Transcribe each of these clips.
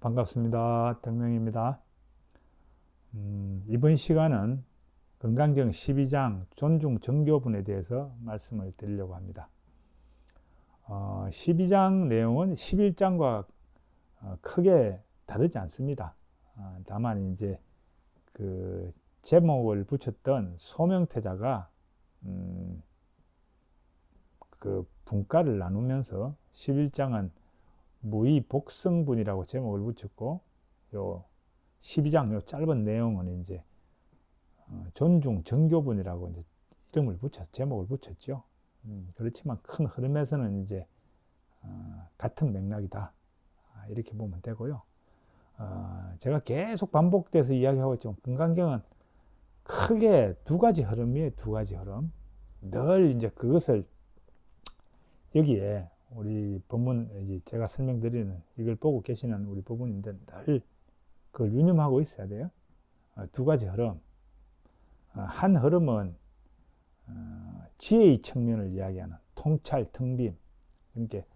반갑습니다. 덕명입니다. 이번 시간은 건강경 12장 존중 정교분에 대해서 말씀을 드리려고 합니다. 12장 내용은 11장과 크게 다르지 않습니다. 다만 이제 그 제목을 붙였던 소명태자가 그 분과를 나누면서 11장은 무의복성분이라고 제목을 붙였고, 요 12장 요 짧은 내용은 이제 존중 정교분이라고 이제 제목을 붙였죠. 그렇지만 큰 흐름에서는 이제 같은 맥락이다, 이렇게 보면 되고요. 제가 계속 반복돼서 이야기하고 있지만 건강경은 크게 두 가지 흐름이에요. 두 가지 흐름. 늘 이제 그것을 여기에 우리 법문, 이제 제가 설명드리는, 이걸 보고 계시는 우리 법문인데 늘 그걸 유념하고 있어야 돼요. 두 가지 흐름. 한 흐름은 지혜의 측면을 이야기하는 통찰, 텅빔. 그러니까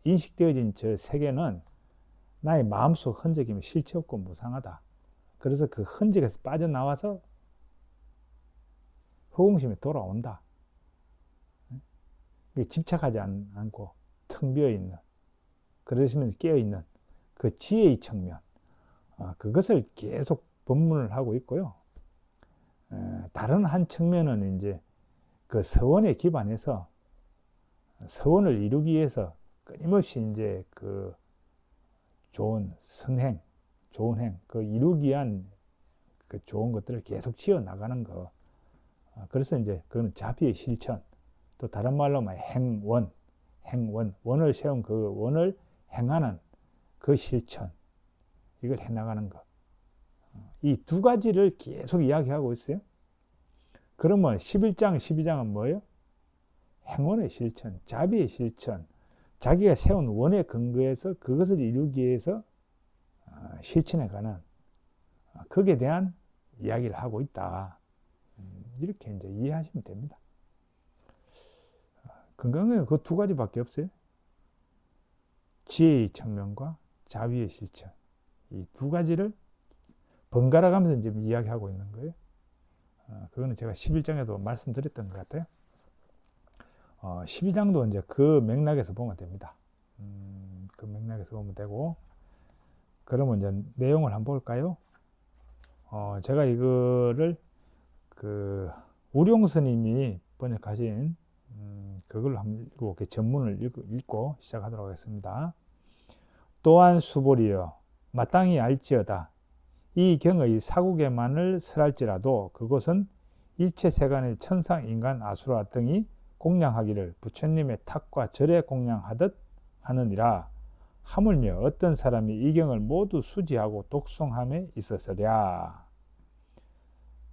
인식되어진 저 세계는 나의 마음속 흔적이면 실체 없고 무상하다. 그래서 그 흔적에서 빠져나와서 허공심에 돌아온다. 집착하지 않고 텅 비어있는, 그러시면서 깨어있는 그 지혜의 측면, 그것을 계속 법문을 하고 있고요. 다른 한 측면은 이제 그 서원에 기반해서 서원을 이루기 위해서 끊임없이 이제 그 좋은 선행, 좋은 행, 그 이루기 위한 그 좋은 것들을 계속 지어 나가는 거. 그래서 이제 그거는 자비의 실천, 또 다른 말로 말하면 원을 세운 그 원을 행하는 그 실천, 이걸 해나가는 것. 이 두 가지를 계속 이야기하고 있어요. 그러면 11장, 12장은 뭐예요? 행원의 실천, 자비의 실천, 자기가 세운 원에 근거해서 그것을 이루기 위해서 실천해가는, 거기에 대한 이야기를 하고 있다. 이렇게 이제 이해하시면 됩니다. 건강은 그 두 가지밖에 없어요. 지혜의 측면과 자비의 실천. 이 두 가지를 번갈아 가면서 이제 이야기하고 있는 거예요. 그거는 제가 11장에도 말씀드렸던 것 같아요. 12장도 이제 그 맥락에서 보면 됩니다. 그 맥락에서 보면 되고, 그러면 이제 내용을 한번 볼까요? 제가 이거를 그 우룡 스님이 번역하신 그걸로 한번 읽고, 전문을 읽고 시작하도록 하겠습니다. 또한 수보리여, 마땅히 알지어다. 이 경의 사국에만을 설할지라도 그것은 일체 세간의 천상, 인간, 아수라 등이 공양하기를 부처님의 탁과 절에 공양하듯 하느니라. 하물며 어떤 사람이 이 경을 모두 수지하고 독송함에 있었으랴.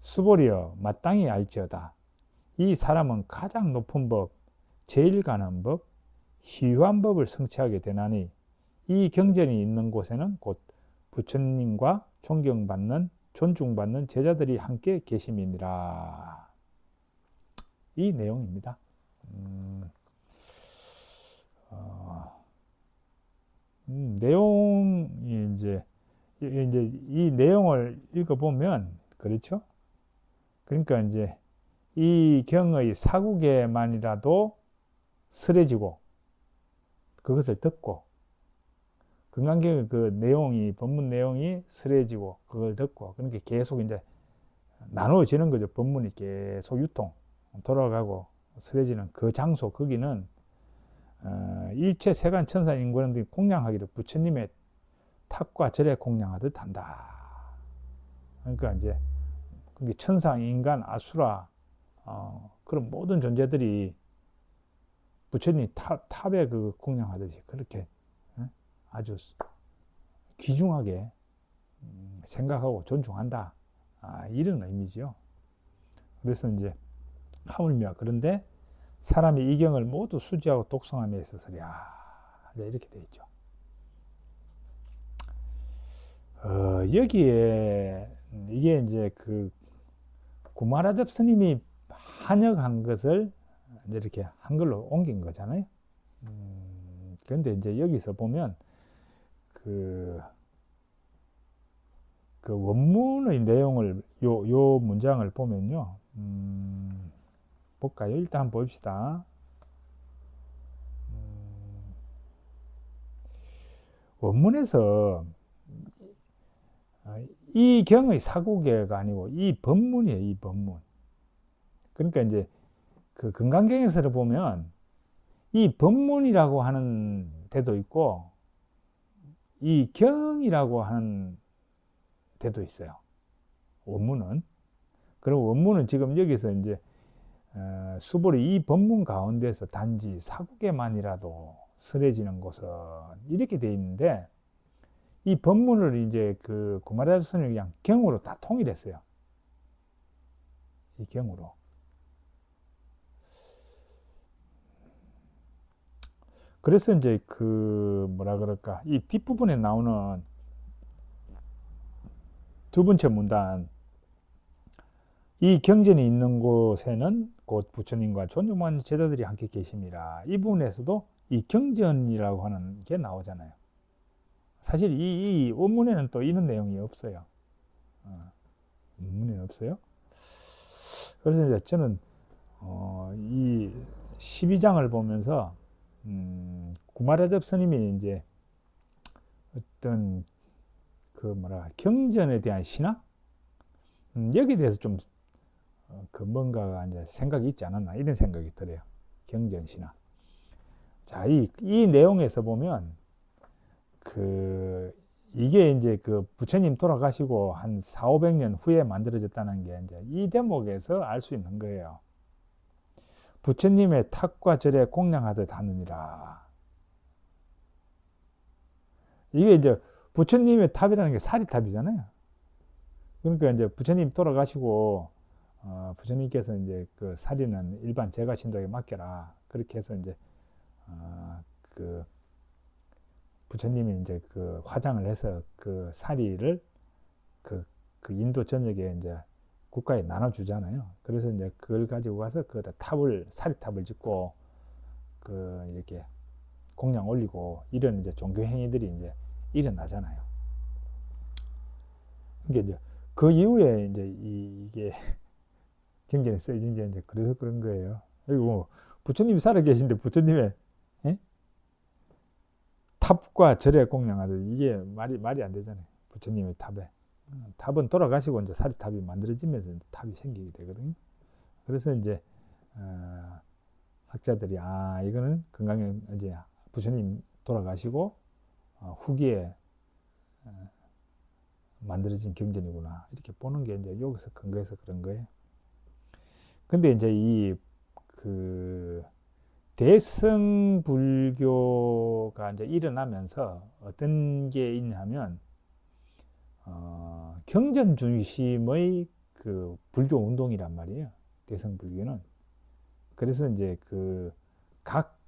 수보리여, 마땅히 알지어다. 이 사람은 가장 높은 법, 제일 가는 법, 희유한 법을 성취하게 되나니 이 경전이 있는 곳에는 곧 부처님과 존중받는 제자들이 함께 계심이니라. 이 내용입니다. 내용이 이제 이 내용을 읽어보면, 그렇죠? 그러니까 이제 이 경의 사국에만이라도 설해지고 그것을 듣고, 건강경의 그 내용이, 법문 내용이 설해지고 그걸 듣고, 그러니까 계속 이제 나누어지는 거죠. 법문이 계속 돌아가고 설해지는 그 장소, 거기는 일체 세간 천상 인구는 등이 공양하기를 부처님의 탁과 절에 공양하듯 한다. 그러니까 이제 천상, 인간, 아수라, 그런 모든 존재들이 부처님 탑에 그 공양하듯이 그렇게 아주 귀중하게 생각하고 존중한다. 이런 의미죠. 그래서 이제 하물며 그런데 사람이 이 경을 모두 수지하고 독송함에 있어서랴, 이렇게 되어 있죠. 여기에 이게 이제 그 구마라잡 스님이 한역한 것을 이제 이렇게 한글로 옮긴 거잖아요. 그런데 이제 여기서 보면 그 원문의 내용을 요 문장을 보면요. 볼까요? 일단 한번 봅시다. 원문에서 이 경의 사고계가 아니고 이 법문이에요. 이 법문. 그러니까 이제 그 금강경에서를 보면 이 법문이라고 하는 데도 있고 이 경이라고 하는 데도 있어요. 원문은. 그럼 원문은 지금 여기서 이제 수보리 이 법문 가운데서 단지 사국에만이라도 설해지는 곳은 이렇게 돼 있는데 이 법문을 이제 그 구마라자선이 그냥 경으로 다 통일했어요. 이 경으로. 그래서 이제 그 뭐라 그럴까 이 뒷부분에 나오는 두 번째 문단 이 경전이 있는 곳에는 곧 부처님과 존중받는 제자들이 함께 계십니다. 이 부분에서도 이 경전이라고 하는 게 나오잖아요. 사실 이 원문에는 또 이런 내용이 없어요. 원문에는 없어요. 그래서 이제 저는 이 12장을 보면서 구마라접 스님이 이제 어떤 그 뭐라 경전에 대한 신앙 여기에 대해서 좀 그 뭔가가 이제 생각이 있지 않았나 이런 생각이 들어요. 경전 신앙. 자, 이 내용에서 보면 그 이게 이제 그 부처님 돌아가시고 한 4, 500년 후에 만들어졌다는 게 이제 이 대목에서 알 수 있는 거예요. 부처님의 탑과 절에 공양하듯 하느니라. 이게 이제 부처님의 탑이라는 게 사리탑이잖아요. 그러니까 이제 부처님 돌아가시고 부처님께서 이제 그 사리는 일반 제가 신도에 맡겨라. 그렇게 해서 이제 그 부처님이 이제 그 화장을 해서 그 사리를 그 인도 전역에 이제 국가에 나눠주잖아요. 그래서 이제 그걸 가지고 가서 그 탑을 사리탑을 짓고 그 이렇게 공양 올리고 이런 이제 종교 행위들이 이제 일어나잖아요. 이게 이제 그 이후에 이제 이게 경전에 쓰여진 게 이제 그래서 그런 거예요. 그리고 뭐 부처님이 살아 계신데 부처님의 탑과 절에 공양하듯 이게 말이 안 되잖아요. 부처님의 탑에. 탑은 돌아가시고 이제 사리탑이 만들어지면서 탑이 생기게 되거든요. 그래서 이제 학자들이 이거는 건강에 이제 부처님 돌아가시고 후기에 만들어진 경전이구나 이렇게 보는 게 이제 여기서 근거해서 그런 거예요. 근데 이제 이 그 대승 불교가 이제 일어나면서 어떤 게 있냐면 경전 중심의 그 불교 운동이란 말이에요. 대승 불교는. 그래서 이제 각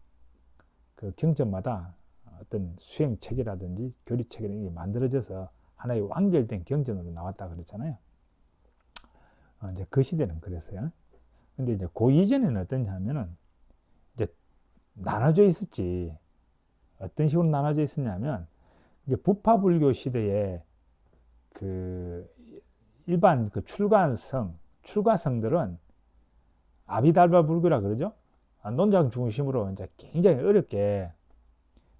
그 경전마다 어떤 수행 체계라든지 교리 체계가 만들어져서 하나의 완결된 경전으로 나왔다 그랬잖아요. 이제 그 시대는 그랬어요. 근데 이제 그 이전에는 어떠냐면은 이제 나눠져 있었지. 어떤 식으로 나눠져 있었냐면 이게 부파불교 시대에 그 일반 그 출가성들은 아비달바 불교라 그러죠. 논장 중심으로 이제 굉장히 어렵게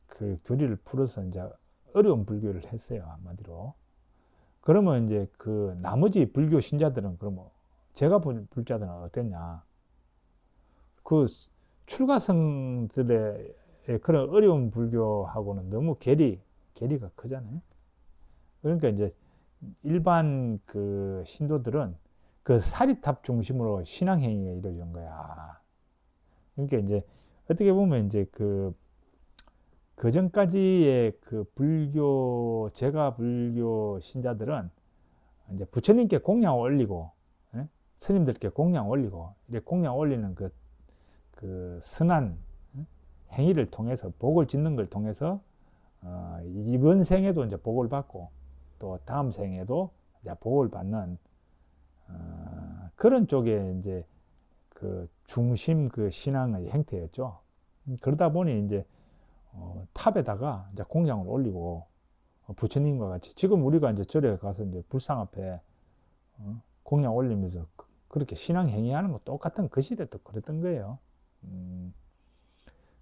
그 교리를 풀어서 이제 어려운 불교를 했어요. 한마디로. 그러면 이제 그 나머지 불교 신자들은 그러면 제가 본 불자들은 어땠냐? 그 출가성들의 그런 어려운 불교하고는 너무 괴리가 크잖아요. 그러니까 이제 일반 그 신도들은 그 사리탑 중심으로 신앙행위가 이루어진 거야. 그러니까 이제 어떻게 보면 이제 그 전까지의 그 제가 불교 신자들은 이제 부처님께 공양 올리고, 스님들께 공양 올리고, 이렇게 공양 올리는 그 선한 행위를 통해서 복을 짓는 걸 통해서 이번 생에도 이제 복을 받고 또 다음 생에도 이제 복을 받는 그런 쪽에 이제 그 중심 그 신앙의 행태였죠. 그러다 보니 이제 탑에다가 이제 공양을 올리고 부처님과 같이 지금 우리가 이제 절에 가서 이제 불상 앞에 공양 올리면서 그렇게 신앙 행위하는 거 똑같은 그 시대 또 그랬던 거예요.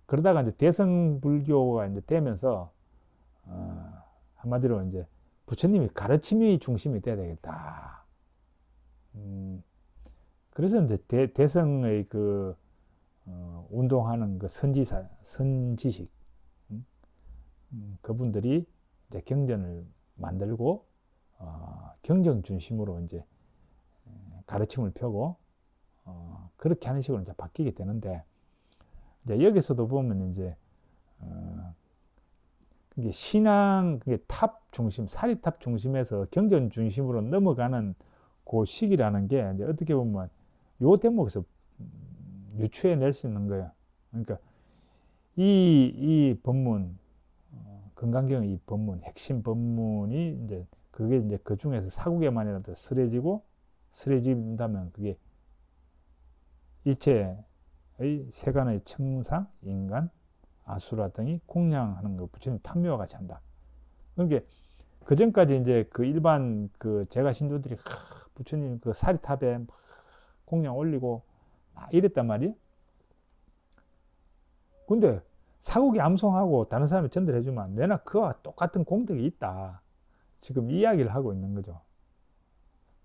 그러다가 이제 대乘불교가 이제 되면서 한마디로 이제 부처님이 가르침이 중심이 돼야 되겠다. 그래서 이제 대성의 그 운동하는 그 선지식 그분들이 이제 경전을 만들고 경전 중심으로 이제 가르침을 펴고 그렇게 하는 식으로 이제 바뀌게 되는데 이제 여기서도 보면 이제 이게 신앙 그게 탑 중심 사리탑 중심에서 경전 중심으로 넘어가는 그 시기라는 게 이제 어떻게 보면 요 대목에서 유추해 수 있는 거예요. 그러니까 이 법문 건강경의 이 법문 핵심 법문이 이제 그게 이제 그 중에서 사국에만이라도 스레진다면 그게 일체의 세간의 청상, 인간, 아수라 등이 공양하는 거 부처님 탐묘와 같이 한다. 그러니까 그 전까지 이제 그 일반 그 제가 신도들이 부처님 그 사리탑에 공양 올리고 막 이랬단 말이에요. 근데 사국이 암송하고 다른 사람이 전달해주면 내나 그와 똑같은 공덕이 있다. 지금 이야기를 하고 있는 거죠.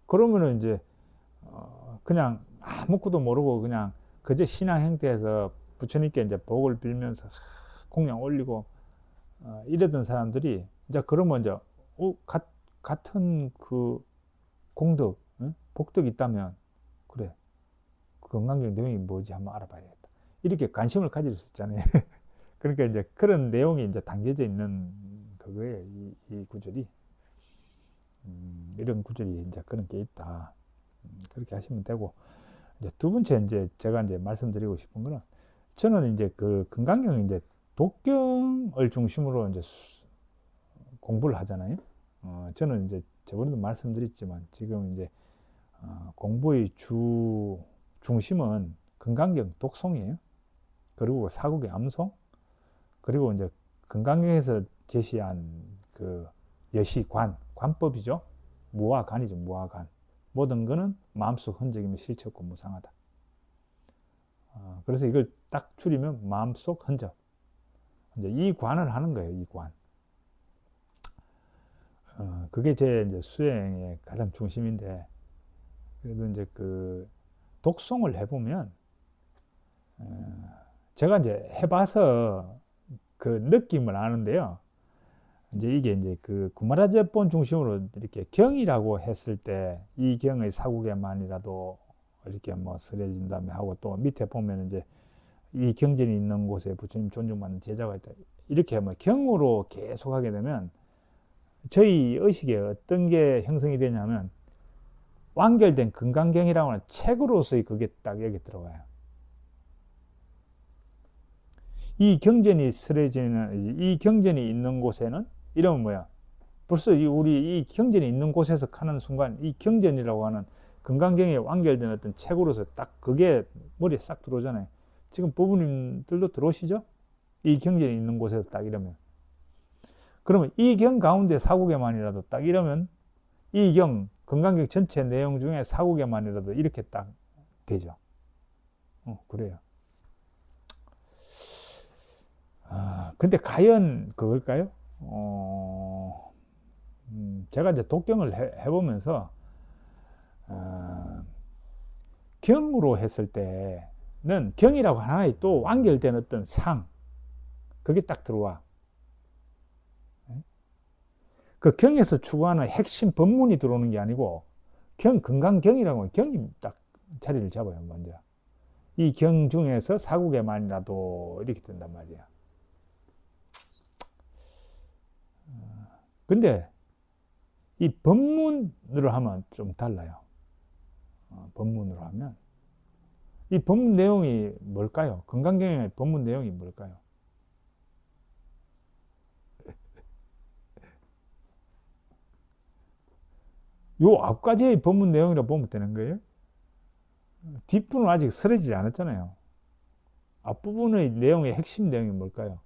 그러면은 이제 그냥 아무것도 모르고 그냥 그저 신앙 형태에서 부처님께 이제 복을 빌면서 공양 올리고 이러던 사람들이 이제 그러면 이제 같은 그 공덕, 복덕이 있다면 그래 건강경 내용이 뭐지 한번 알아봐야 겠다. 이렇게 관심을 가질 수 있잖아요. 그러니까 이제 그런 내용이 이제 담겨져 있는 그거예요. 이 구절이 이런 구절이 이제 그런 게 있다. 그렇게 하시면 되고 이제 두 번째 이제 제가 이제 말씀드리고 싶은 거는 저는 이제 그 건강경 이제 독경을 중심으로 이제 공부를 하잖아요. 저는 이제 저번에도 말씀드렸지만 지금 이제 공부의 중심은 건강경 독송이에요. 그리고 사국의 암송, 그리고 이제 건강경에서 제시한 그 여시관, 관법이죠. 무화관이죠, 무화관. 모든 거는 마음속 흔적이면 실체없고 무상하다. 그래서 이걸 딱 줄이면 마음속 흔적. 이제 이 관을 하는 거예요, 이 관. 그게 제 이제 수행의 가장 중심인데, 그래도 이제 그 독송을 해보면, 제가 이제 해봐서 그 느낌을 아는데요. 이제 이게 이제 그 구마라제본 중심으로 이렇게 경이라고 했을 때 이 경의 사국에만이라도 이렇게 뭐 쓰레진다며 하고 또 밑에 보면 이제 이 경전이 있는 곳에 부처님 존중받는 제자가 있다. 이렇게 뭐 경으로 계속 하게 되면 저희 의식에 어떤 게 형성이 되냐면 완결된 건강경이라고 하는 책으로서의 그게 딱 여기 들어가요. 이 경전이 쓰레지는 이 경전이 있는 곳에는 이러면 뭐야? 벌써 우리 이 경전이 있는 곳에서 가는 순간 이 경전이라고 하는 건강경에 완결된 어떤 책으로서 딱 그게 머리에 싹 들어오잖아요. 지금 부부님들도 들어오시죠? 이 경전이 있는 곳에서 딱 이러면. 그러면 이 경 가운데 사국에만이라도 딱 이러면 이 경, 건강경 전체 내용 중에 사국에만이라도 이렇게 딱 되죠. 그래요. 근데 과연 그걸까요? 제가 이제 독경을 해보면서 경으로 했을 때는 경이라고 하나의 또 완결된 어떤 상 그게 딱 들어와. 그 경에서 추구하는 핵심 법문이 들어오는 게 아니고 건강경이라고 하면 경이 딱 자리를 잡아요. 먼저 이 경 중에서 사국에만이라도 이렇게 된단 말이야. 근데 이 법문으로 하면 좀 달라요. 법문으로 하면 이 법문 내용이 뭘까요? 건강경의 법문 내용이 뭘까요? 요 앞까지의 법문 내용이라고 보면 되는 거예요. 뒷부분은 아직 쓰러지지 않았잖아요. 앞부분의 내용의 핵심 내용이 뭘까요?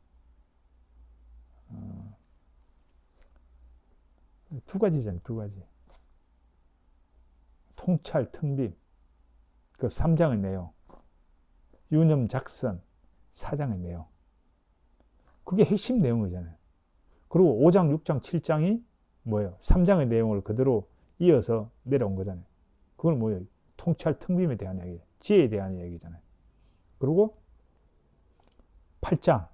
두 가지잖아요, 두 가지. 통찰, 텅빔. 그 3장의 내용. 유념, 작선, 4장의 내용. 그게 핵심 내용이잖아요. 그리고 5장, 6장, 7장이 뭐예요? 3장의 내용을 그대로 이어서 내려온 거잖아요. 그건 뭐예요? 통찰, 텅빔에 대한 얘기, 지혜에 대한 얘기잖아요. 그리고 8장,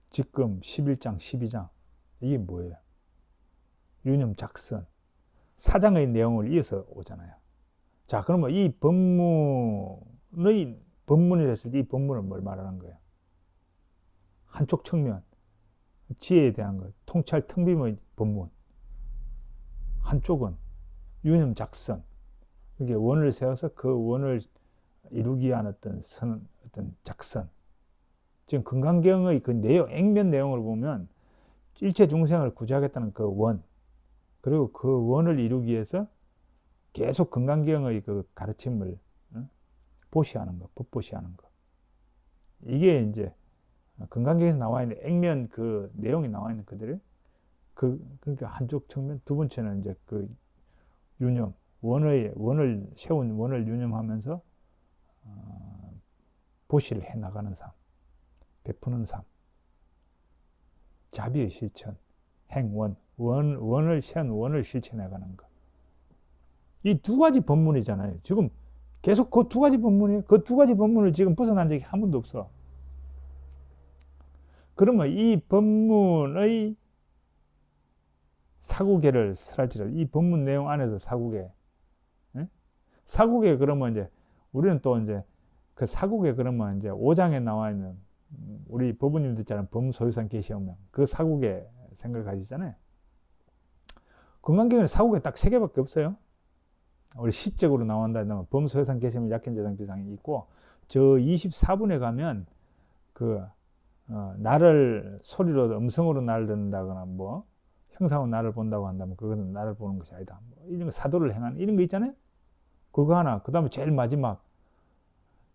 지금 11장, 12장. 이게 뭐예요? 유념, 작선. 4장의 내용을 이어서 오잖아요. 자, 그러면 이 법문을 했을 때 이 법문은 뭘 말하는 거예요? 한쪽 측면, 지혜에 대한 것, 통찰 텅빔의 법문. 한쪽은 유념 작선. 이게 원을 세워서 그 원을 이루기 위한 어떤 작선. 지금 금강경의 그 내용, 액면 내용을 보면 일체 중생을 구제하겠다는 그 원, 그리고 그 원을 이루기 위해서 계속 금강경의 그 가르침을 보시하는 거, 법보시하는 거. 이게 이제 금강경에서 나와 있는 액면 그 내용이 나와 있는 그들을 그러니까 한쪽 측면, 두 번째는 이제 그 유념, 원을 세운 원을 유념하면서 보시를 해 나가는 삶, 베푸는 삶, 자비의 실천, 행원, 원을 세운 원을 실천해 가는 것. 이 두 가지 법문이잖아요. 지금 계속 그 두 가지 법문이에요. 그 두 가지 법문을 지금 벗어난 적이 한 번도 없어. 그러면 이 법문의 사구계를 설할지라도 이 법문 내용 안에서 사구계, 사구계 그러면 이제 우리는 또 이제 그 사구계 그러면 이제 5장에 나와 있는 우리 법부님들 있잖아요. 범소유산 계시오면 그 사구계 생각하시잖아요. 금강경에는 사구계 딱 3개밖에 없어요. 우리 시적으로 나온다면 범소유산 계시오면 약행재상 비상이 있고, 저 24분에 가면 그 나를 소리로 음성으로 나를 듣는다거나 뭐 형상으로 나를 본다고 한다면 그것은 나를 보는 것이 아니다. 뭐 이런 거 사도를 행하는 이런 거 있잖아요. 그거 하나. 그 다음에 제일 마지막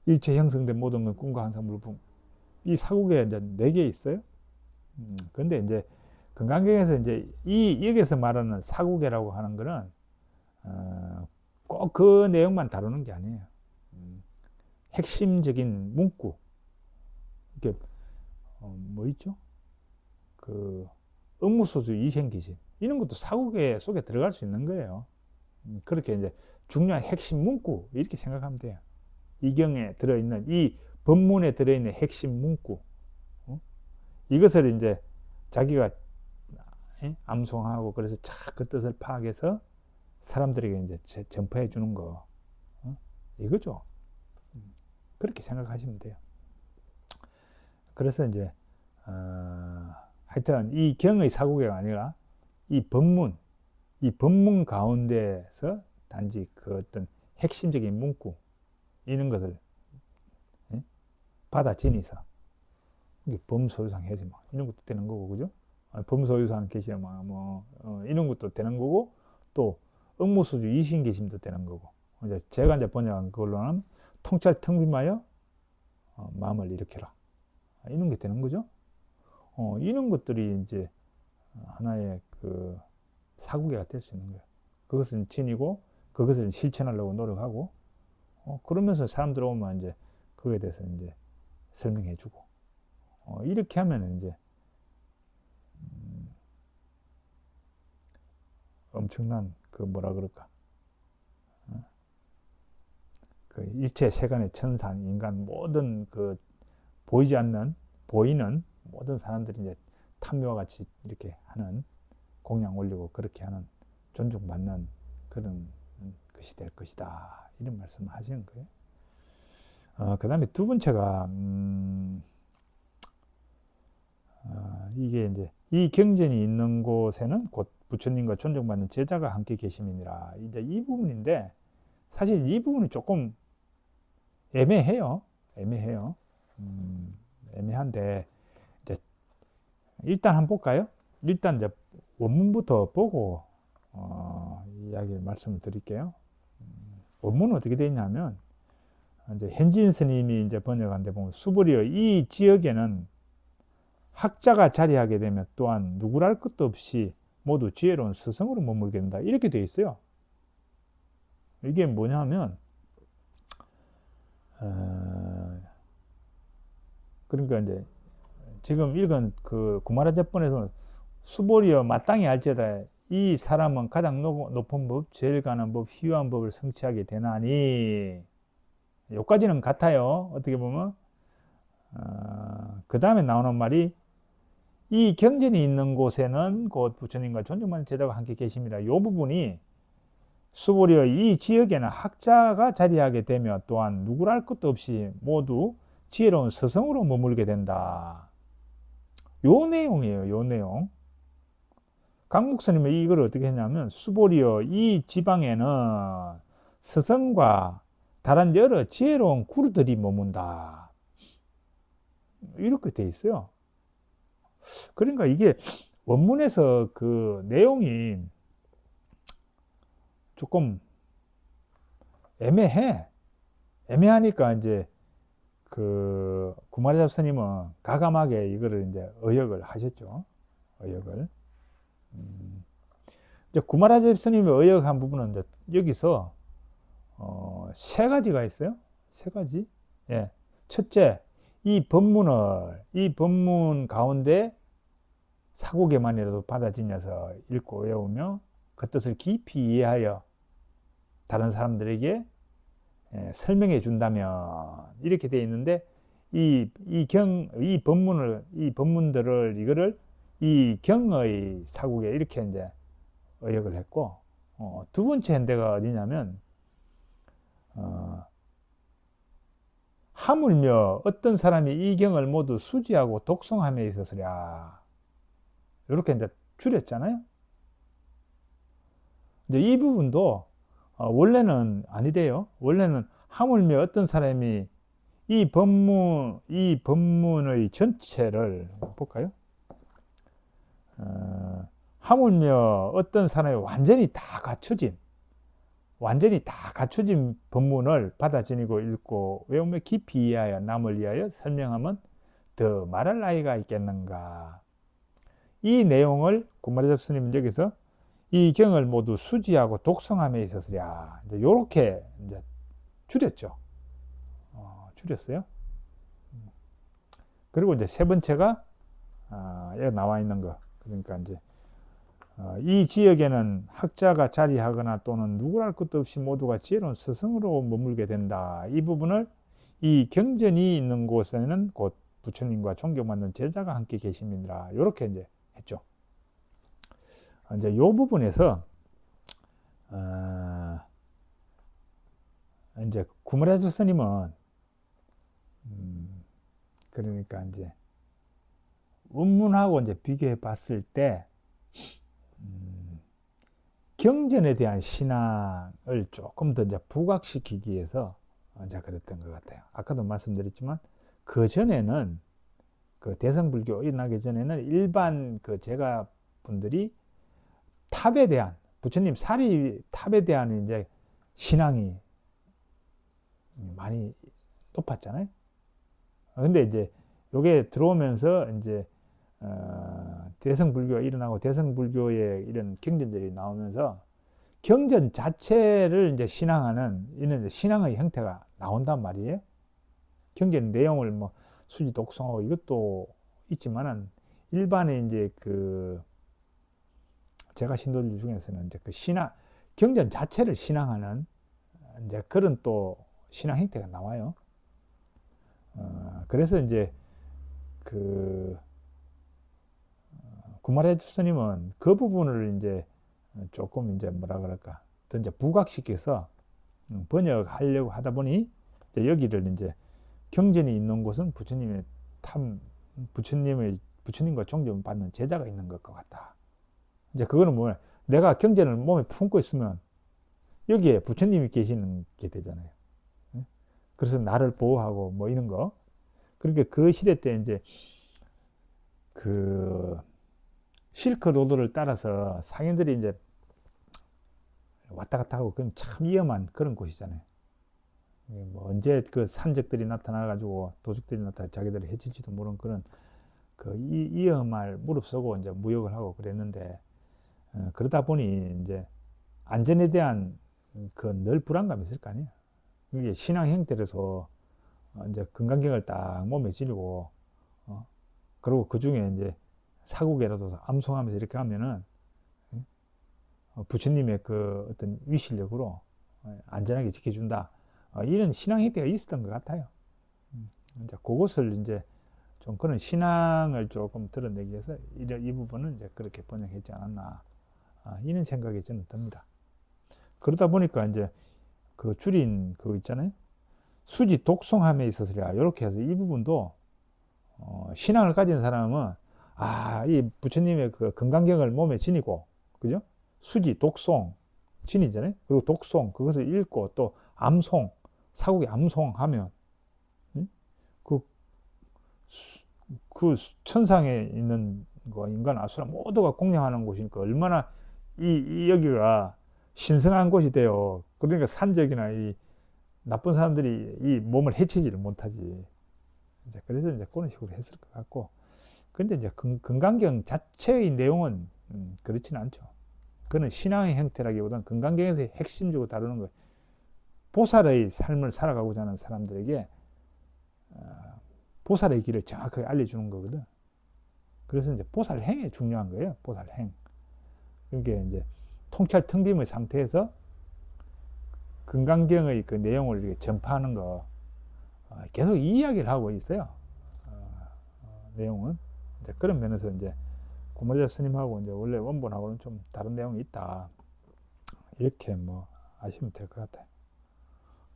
일체 형성된 모든 건 꿈과 항상 물품. 이 사국에 이제 4개 있어요. 근데 이제 금강경에서 이제 여기서 말하는 사국이라고 하는 거는 꼭 그 내용만 다루는 게 아니에요. 핵심적인 문구. 이게 뭐 있죠? 그 업무소주 이생기심 이런 것도 사국에 속에 들어갈 수 있는 거예요. 그렇게 이제 중요한 핵심 문구 이렇게 생각하면 돼요. 이 경에 들어있는 이 법문에 들어있는 핵심 문구, 이것을 이제 자기가 암송하고 그래서 착 그 뜻을 파악해서 사람들에게 이제 전파해 주는 거, 이거죠. 그렇게 생각하시면 돼요. 그래서 이제 하여튼 이 경의 사국이 아니라 이 법문 가운데서 단지 그 어떤 핵심적인 문구 이런 것을 받아 지니서 범소유상 해지 뭐 이런 것도 되는 거고, 그죠? 범소유상 계시야 뭐 이런 것도 되는 거고, 또 업무소주 이신계심도 되는 거고, 이제 제가 이제 번역한 걸로는 통찰 텅빔하여 마음을 일으켜라 이런 게 되는 거죠. 이런 것들이 이제 하나의 그 사구계가 될 수 있는 거예요. 그것은 지니고 그것을 실천하려고 노력하고, 그러면서 사람들 오면 이제 그거에 대해서 이제 설명해주고, 이렇게 하면 이제 엄청난 그 뭐라 그럴까, 그 일체 세간의 천상 인간 모든 그 보이지 않는 보이는 모든 사람들이 이제 탐묘와 같이 이렇게 하는 공양 올리고 그렇게 하는 존중받는 그런 것이 될 것이다 이런 말씀을 하시는 거예요. 그 다음에 두 번째가 이게 이제 이 경전이 있는 곳에는 곧 부처님과 존중받는 제자가 함께 계심이니라. 이제 이 부분인데 사실 이 부분이 조금 애매해요. 애매한데 이제 일단 한번 볼까요? 일단 이제 원문부터 보고 이야기를 말씀을 드릴게요. 원문은 어떻게 되어 있냐면 이제 현진 스님이 이제 번역한 데 보면 수보리어 이 지역에는 학자가 자리하게 되면 또한 누구랄 것도 없이 모두 지혜로운 스승으로 머물게 된다. 이렇게 되어 있어요. 이게 뭐냐면 그러니까 이제 지금 읽은 그 구마라잡본에서 수보리여 마땅히 알지어다 이 사람은 가장 높은 법, 제일 가는 법, 희유한 법을 성취하게 되나니 여기까지는 같아요. 어떻게 보면 그 다음에 나오는 말이 이 경전이 있는 곳에는 곧 부처님과 존중받는 제자가 함께 계십니다. 이 부분이 수보리여 이 지역에는 학자가 자리하게 되며 또한 누구라 할 것도 없이 모두 지혜로운 스승으로 머물게 된다. 요 내용이에요. 요 내용. 강목스님이 이걸 어떻게 했냐면 수보리여 이 지방에는 스승과 다른 여러 지혜로운 구루들이 머문다. 이렇게 돼 있어요. 그러니까 이게 원문에서 그 내용이 조금 애매하니까 이제 그 구마라잡 스님은 가감하게 이거를 이제 의역을 하셨죠. 의역을. 이제 구마라잡 스님의 의역한 부분은 이제 여기서 세 가지가 있어요. 세 가지. 예. 첫째, 이 법문 가운데 사고개만이라도 받아들여서 읽고 외우며 그 뜻을 깊이 이해하여 다른 사람들에게 설명해 준다면 이렇게 되어 있는데 이 법문들을 이 경의 사국에 이렇게 이제 의역을 했고 두 번째 현대가 어디냐면 하물며 어떤 사람이 이 경을 모두 수지하고 독송함에 있었으랴 이렇게 이제 줄였잖아요. 이제 이 부분도 원래는 아니래요. 원래는 하물며 어떤 사람이 이 법문의 전체를 볼까요? 하물며 어떤 사람이 완전히 다 갖춰진 법문을 받아 지니고 읽고 외우며 깊이 이해하여 남을 위하여 설명하면 더 말할 나위가 있겠는가. 이 내용을 구마라잡 스님은 여기서 이 경을 모두 수지하고 독성함에 있었으랴. 이제 요렇게 이제 줄였죠. 줄였어요. 그리고 이제 세 번째가 여기 나와 있는 거. 그러니까 이제 이 지역에는 학자가 자리하거나 또는 누구랄 것도 없이 모두가 지혜로운 스승으로 머물게 된다. 이 부분을 이 경전이 있는 곳에는 곧 부처님과 존경받는 제자가 함께 계십니다. 이렇게 이제 했죠. 이제 이 부분에서 이제 구마라잡 스님은 그러니까 이제 원문하고 이제 비교해 봤을 때 경전에 대한 신앙을 조금 더 이제 부각시키기 위해서 이제 그랬던 것 같아요. 아까도 말씀드렸지만 그 전에는 그 대성불교 일어나기 전에는 일반 그 제가 분들이 탑에 대한 부처님 사리 탑에 대한 이제 신앙이 많이 높았잖아요. 근데 이제 요게 들어오면서 이제 대성불교가 일어나고 대성불교의 이런 경전들이 나오면서 경전 자체를 이제 신앙하는 이런 이제 신앙의 형태가 나온단 말이에요. 경전 내용을 뭐 수지 독송하고 이것도 있지만은 일반의 이제 그 제가 신도들 중에서는 이제 그 경전 자체를 신앙하는 이제 그런 또 신앙 형태가 나와요. 그래서 이제 그 구마라잡 스님은 그 부분을 이제 조금 이제 뭐라 그럴까 더 이제 부각시켜서 번역하려고 하다 보니 이제 여기를 이제 경전이 있는 곳은 부처님과 존경받는 제자가 있는 것 같다. 이제 그거는 뭐냐? 내가 경전을 몸에 품고 있으면 여기에 부처님이 계시는 게 되잖아요. 그래서 나를 보호하고 뭐 이런 거. 그러니까 그 시대 때 이제 그 실크로드를 따라서 상인들이 이제 왔다 갔다 하고 그건 참 위험한 그런 곳이잖아요. 뭐 언제 그 산적들이 나타나가지고 도둑들이 나타나 자기들을 해칠지도 모르는 그런 그 위험할 무릅쓰고 이제 무역을 하고 그랬는데 그러다 보니 이제 안전에 대한 그 늘 불안감이 있을 거 아니에요. 이게 신앙 형태로서 이제 금강경을 딱 몸에 지니고 그리고 그 중에 이제 사국에라도 암송하면서 이렇게 하면은 부처님의 그 어떤 위실력으로 안전하게 지켜준다. 이런 신앙 형태가 있었던 것 같아요. 이제 그것을 이제 좀 그런 신앙을 조금 드러내기 위해서 이 부분은 이제 그렇게 번역했지 않았나. 이런 생각이 저는 듭니다. 그러다 보니까 이제 그 줄인 그 있잖아요. 수지 독송함에 있어서야 이렇게 해서 이 부분도 신앙을 가진 사람은 이 부처님의 그 금강경을 몸에 지니고 그죠? 수지 독송 진이잖아요. 그리고 독송 그것을 읽고 또 암송 사국이 암송하면 그, 그 천상에 있는 거 인간 아수라 모두가 공양하는 곳이니까 얼마나 이 여기가 신성한 곳이 돼요. 그러니까 산적이나 이 나쁜 사람들이 이 몸을 해치지를 못하지. 이제 그래서 이제 그런 식으로 했을 것 같고. 근데 이제 금강경 자체의 내용은 그렇지는 않죠. 그는 신앙의 형태라기보다는 금강경에서 핵심적으로 다루는 거예요. 보살의 삶을 살아가고자 하는 사람들에게 보살의 길을 정확하게 알려주는 거거든. 그래서 이제 보살행이 중요한 거예요. 보살행. 이게 이제 통찰 텅빔의 상태에서 금강경의 그 내용을 이렇게 전파하는 거 계속 이야기를 하고 있어요. 내용은 이제 그런 면에서 이제 고모자 스님하고 이제 원래 원본하고는 좀 다른 내용이 있다. 이렇게 뭐 아시면 될 것 같아요.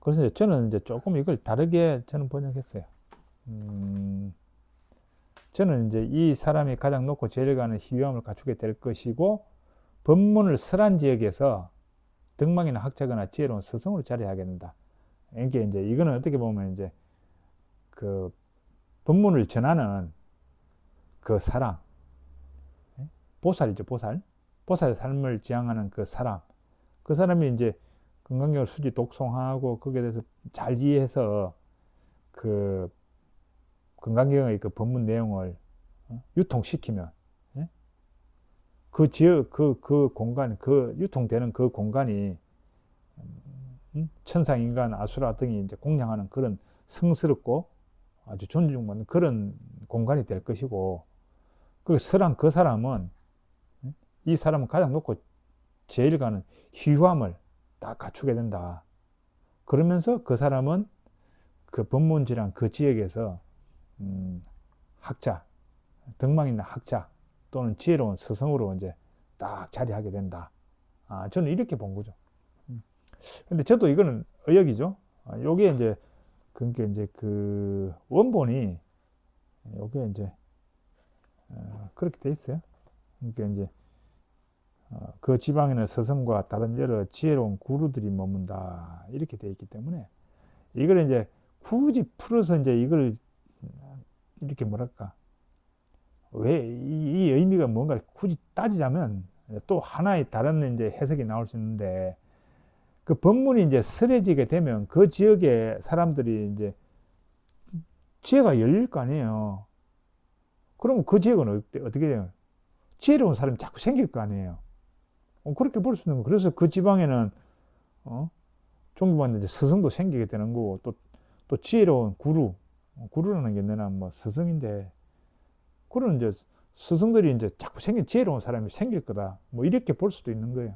그래서 이제 저는 이제 조금 이걸 다르게 저는 번역했어요. 저는 이제 이 사람이 가장 높고 제일 가는 희위함을 갖추게 될 것이고 법문을 설한 지역에서 등망이나 학자거나 지혜로운 스승으로 자리하게 된다. 이게 이제 이거는 어떻게 보면 이제 그 법문을 전하는 그 사람, 보살이죠, 보살. 보살의 삶을 지향하는 그 사람. 그 사람이 이제 금강경을 수지 독송하고 거기에 대해서 잘 이해해서 그 금강경의 그 법문 내용을 유통시키면 그 지역, 그 공간, 그 유통되는 그 공간이 천상, 인간, 아수라 등이 이제 공양하는 그런 성스럽고 아주 존중받는 그런 공간이 될 것이고, 그 설한 그 사람은 이 사람은 가장 높고 제일 가는 희유함을 다 갖추게 된다. 그러면서 그 사람은 그 법문지랑 그 지역에서 학자, 덕망 있는 학자 또는 지혜로운 스승으로 이제 딱 자리하게 된다. 저는 이렇게 본 거죠. 근데 저도 이거는 의역이죠. 요게 이제 그러니까 이제 그 원본이 요게 이제 그렇게 돼 있어요. 그러니까 이제 그 지방에는 스승과 다른 여러 지혜로운 구루들이 머문다 이렇게 돼 있기 때문에 이걸 이제 굳이 풀어서 이제 이걸 이렇게 뭐랄까 왜 이 의미가 뭔가 굳이 따지자면 또 하나의 다른 이제 해석이 나올 수 있는데 그 법문이 이제 설해지게 되면 그 지역의 사람들이 이제 지혜가 열릴 거 아니에요. 그러면 그 지역은 어떻게 돼요? 지혜로운 사람이 자꾸 생길 거 아니에요. 그렇게 볼 수 있는 거. 그래서 그 지방에는 종교받는 이제 스승도 생기게 되는 거고 또 지혜로운 구루라는 게 내나 뭐 스승인데 그런 이제 스승들이 이제 자꾸 지혜로운 사람이 생길 거다. 뭐 이렇게 볼 수도 있는 거예요.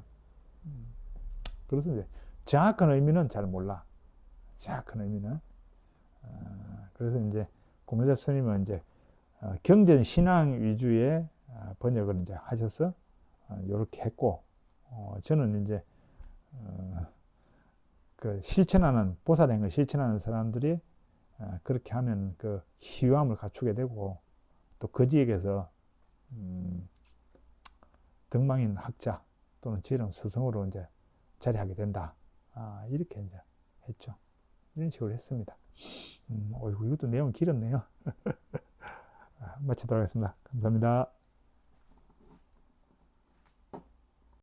그래서 이제 정확한 의미는 잘 몰라. 정확한 의미는. 그래서 이제 고모자 스님은 이제 경전 신앙 위주의 번역을 이제 하셔서 이렇게 했고, 저는 이제 그 실천하는 보살행을 실천하는 사람들이 그렇게 하면 그 희유함을 갖추게 되고 또 그 지역에서 덕망인 학자 또는 지혜로운 스승으로 이제 자리하게 된다. 이렇게 이제 했죠. 이런 식으로 했습니다. 이것도 내용 길었네요. 마치도록 하겠습니다. 감사합니다.